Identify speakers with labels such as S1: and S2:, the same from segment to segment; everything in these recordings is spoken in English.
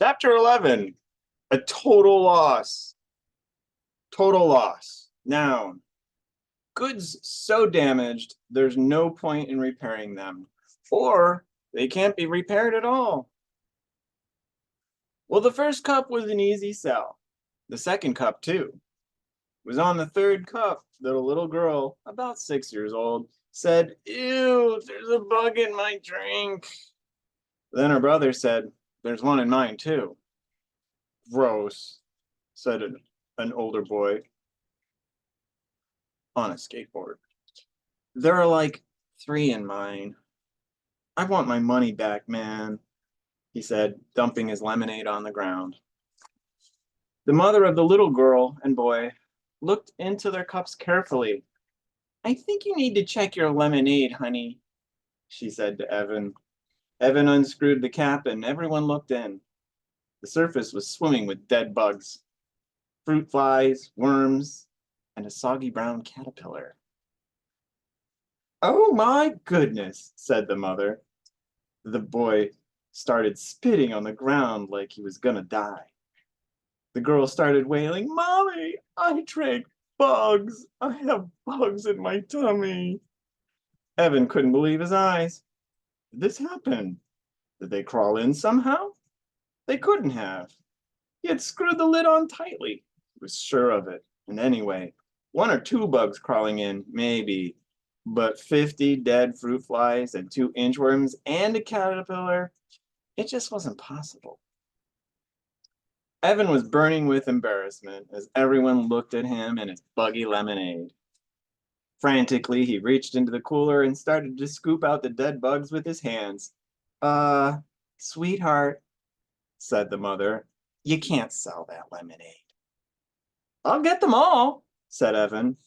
S1: Chapter 11, a total loss. Total loss. Noun. Goods so damaged, there's no point in repairing them. Or they can't be repaired at all. Well, the first cup was an easy sell. The second cup, too. It was on the third cup that a little girl, about 6 years old, said, "Ew, there's a bug in my drink." Then her brother said, "There's one in mine, too." "Gross," said an older boy on a skateboard. "There are like three in mine. I want my money back, man," he said, dumping his lemonade on the ground. The mother of the little girl and boy looked into their cups carefully. "I think you need to check your lemonade, honey," she said to Evan. Evan unscrewed the cap and everyone looked in. The surface was swimming with dead bugs, fruit flies, worms, and a soggy brown caterpillar. "Oh my goodness," said the mother. The boy started spitting on the ground like he was gonna die. The girl started wailing, "Mommy, I drank bugs. I have bugs in my tummy." Evan couldn't believe his eyes. Did this happen? Did they crawl in somehow? They couldn't have. He had screwed the lid on tightly. He was sure of it. And anyway, one or two bugs crawling in, maybe. But 50 dead fruit flies and two inchworms and a caterpillar, it just wasn't possible. Evan was burning with embarrassment as everyone looked at him and his buggy lemonade. Frantically, he reached into the cooler and started to scoop out the dead bugs with his hands. Sweetheart," said the mother, "you can't sell that lemonade." "I'll get them all," said Evan.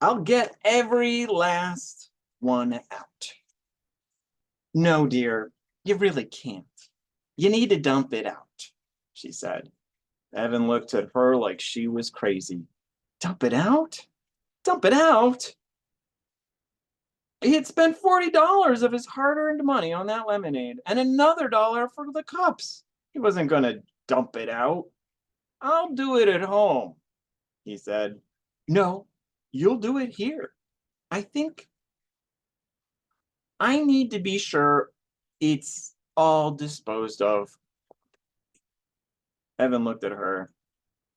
S1: "I'll get every last one out." "No, dear, you really can't. You need to dump it out," she said. Evan looked at her like she was crazy. Dump it out? Dump it out? He had spent $40 of his hard-earned money on that lemonade and another dollar for the cups. He wasn't going to dump it out. "I'll do it at home," he said. "No, you'll do it here. I think I need to be sure it's all disposed of." Evan looked at her.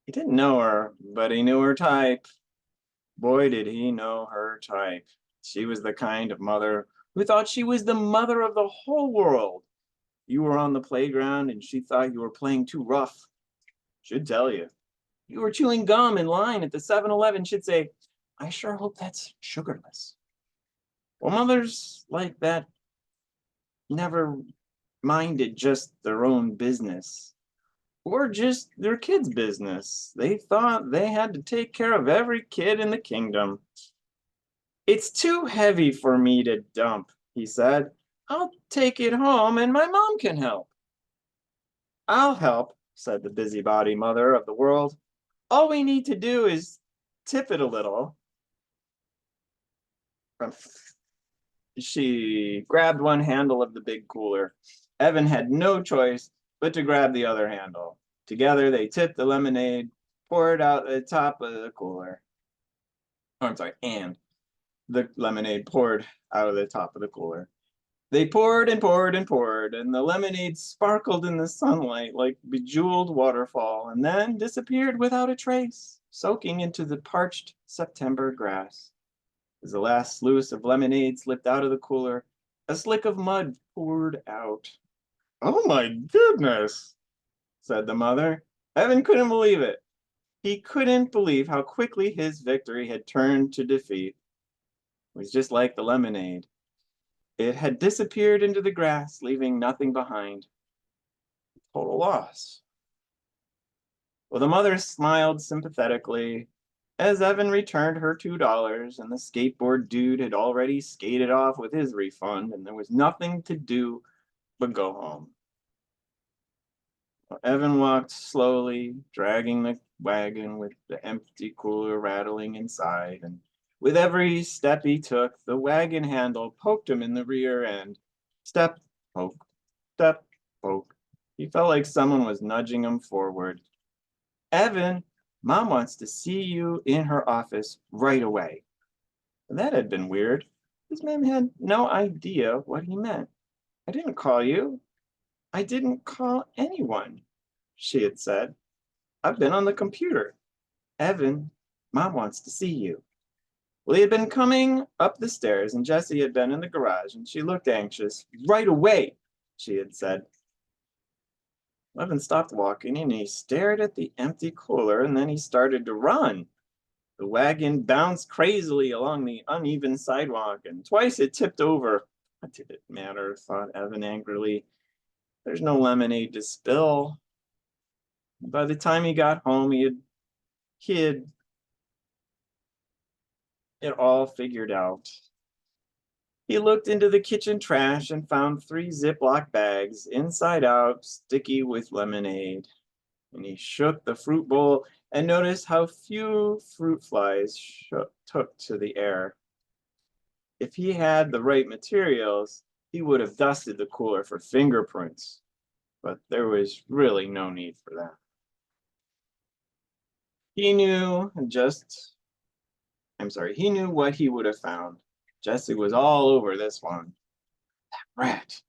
S1: He didn't know her, but he knew her type. Boy, did he know her type. She was the kind of mother who thought she was the mother of the whole world. You were on the playground and she thought you were playing too rough. She'd tell you. You were chewing gum in line at the 7-Eleven. She'd say, "I sure hope that's sugarless." Well, mothers like that never minded just their own business or just their kids' business. They thought they had to take care of every kid in the kingdom. "It's too heavy for me to dump," he said. "I'll take it home and my mom can help." "I'll help," said the busybody mother of the world. "All we need to do is tip it a little." She grabbed one handle of the big cooler. Evan had no choice but to grab the other handle. Together, they tipped the lemonade, poured out the top of the cooler. Oh, I'm sorry, and the lemonade poured out of the top of the cooler. They poured and poured and poured, and the lemonade sparkled in the sunlight like bejeweled waterfall, and then disappeared without a trace, soaking into the parched September grass. As the last sluice of lemonade slipped out of the cooler, a slick of mud poured out. "Oh my goodness," said the mother. Evan couldn't believe it. He couldn't believe how quickly his victory had turned to defeat. It was just like the lemonade. It had disappeared into the grass, leaving nothing behind. Total loss. Well, the mother smiled sympathetically as Evan returned her $2, and the skateboard dude had already skated off with his refund, and there was nothing to do but go home. Evan walked slowly, dragging the wagon with the empty cooler rattling inside, and with every step he took, the wagon handle poked him in the rear end. Step, poke, step, poke. He felt like someone was nudging him forward. Evan, Mom wants to see you in her office right away. That had been weird. His mom had no idea what he meant. I didn't call you. I didn't call anyone, she had said. I've been on the computer. Evan, Mom wants to see you. Well, he had been coming up the stairs, and Jessie had been in the garage, and she looked anxious. Right away, she had said. Evan stopped walking, and he stared at the empty cooler, and then he started to run. The wagon bounced crazily along the uneven sidewalk, and twice it tipped over. What did it matter, thought Evan angrily. There's no lemonade to spill. By the time he got home, he had it all figured out. He looked into the kitchen trash and found 3 Ziploc bags, inside out, sticky with lemonade. And he shook the fruit bowl and noticed how few fruit flies took to the air. If he had the right materials, he would have dusted the cooler for fingerprints, but there was really no need for that. He knew he knew what he would have found. Jessie was all over this one. Rat,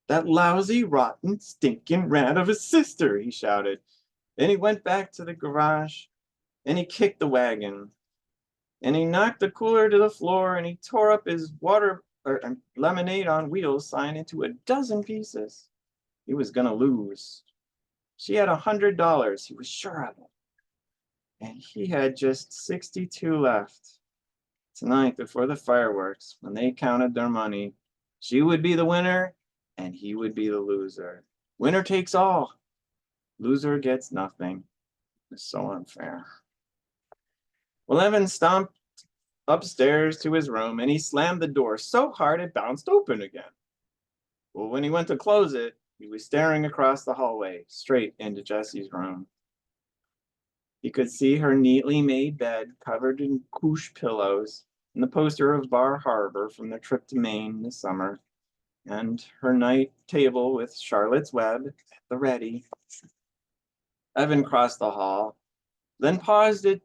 S1: that lousy, rotten, stinking rat of a sister, he shouted. Then he went back to the garage, and he kicked the wagon, and he knocked the cooler to the floor, and he tore up his lemonade on wheels sign into a dozen pieces. He was going to lose. She had $100, he was sure of it. And he had just 62 left. Tonight, before the fireworks, when they counted their money, she would be the winner, and he would be the loser. Winner takes all. Loser gets nothing. It's so unfair. Well, Evan stomped upstairs to his room, and he slammed the door so hard it bounced open again. Well, when he went to close it, he was staring across the hallway, straight into Jessie's room. He could see her neatly made bed covered in couche pillows, and the poster of Bar Harbor from their trip to Maine this summer, and her night table with Charlotte's Web at the ready. Evan crossed the hall, then paused at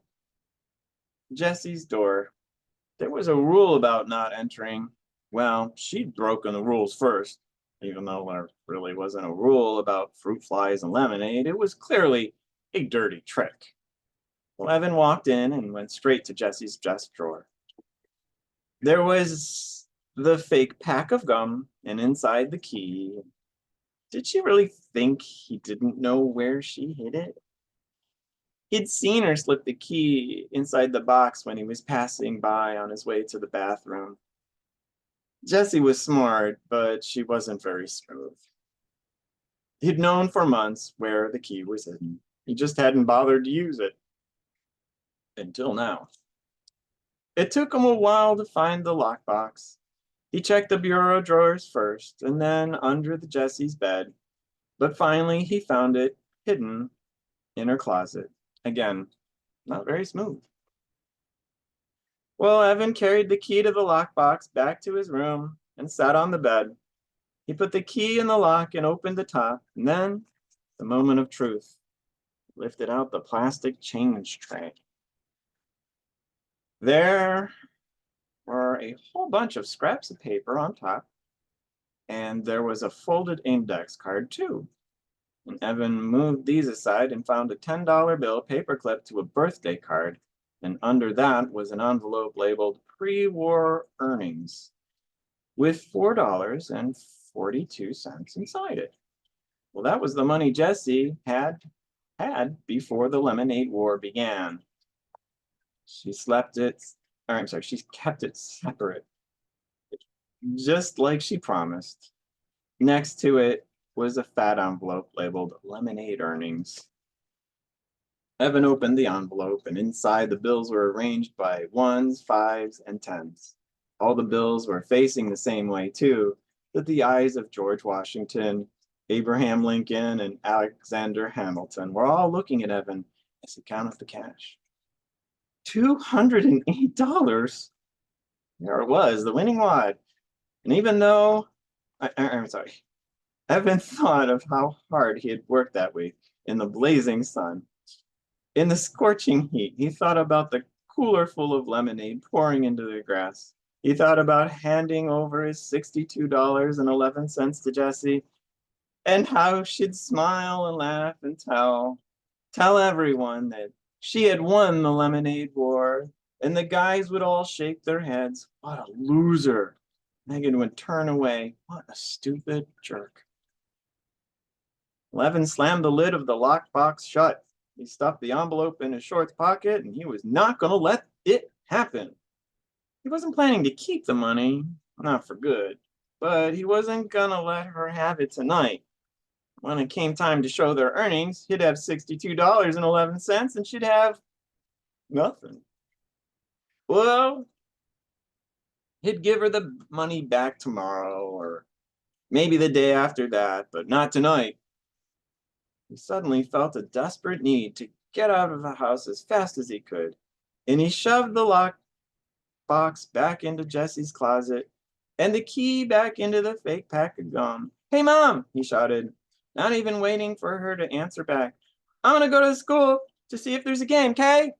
S1: Jessie's door. There was a rule about not entering. Well, she'd broken the rules first, even though there really wasn't a rule about fruit flies and lemonade. It was clearly a dirty trick. Well, Evan walked in and went straight to Jessie's desk drawer. There was the fake pack of gum, and inside the key. Did she really think he didn't know where she hid it? He'd seen her slip the key inside the box when he was passing by on his way to the bathroom. Jessie was smart, but she wasn't very smooth. He'd known for months where the key was hidden. He just hadn't bothered to use it. Until now. It took him a while to find the lockbox. He checked the bureau drawers first, and then under the Jessie's bed. But finally, he found it hidden in her closet. Again, not very smooth. Well, Evan carried the key to the lockbox back to his room and sat on the bed. He put the key in the lock and opened the top, and then, the moment of truth, lifted out the plastic change tray. There were a whole bunch of scraps of paper on top, and there was a folded index card too. And Evan moved these aside and found a $10 bill paperclipped to a birthday card, and under that was an envelope labeled pre-war earnings with $4.42 inside it. Well, that was the money Jessie had before the lemonade war began. She kept it separate, just like she promised. Next to it was a fat envelope labeled lemonade earnings. Evan opened the envelope, and inside the bills were arranged by ones, fives, and tens. All the bills were facing the same way, too, that the eyes of George Washington, Abraham Lincoln, and Alexander Hamilton were all looking at Evan as he counted the cash. $208. There it was, the winning wad. And even though, I'm sorry, Evan thought of how hard he had worked that week in the blazing sun. In the scorching heat, he thought about the cooler full of lemonade pouring into the grass. He thought about handing over his $62.11 to Jessie and how she'd smile and laugh and tell everyone that she had won the lemonade war, and the guys would all shake their heads. What a loser. Megan would turn away. What a stupid jerk. Levin slammed the lid of the lockbox shut. He stuffed the envelope in his shorts pocket, and he was not going to let it happen. He wasn't planning to keep the money, not for good, but he wasn't going to let her have it tonight. When it came time to show their earnings, he'd have $62.11 and she'd have nothing. Well, he'd give her the money back tomorrow or maybe the day after that, but not tonight. He suddenly felt a desperate need to get out of the house as fast as he could, and he shoved the lock box back into Jessie's closet and the key back into the fake pack of gum. Hey, Mom, he shouted, not even waiting for her to answer back. I'm going to go to school to see if there's a game, okay?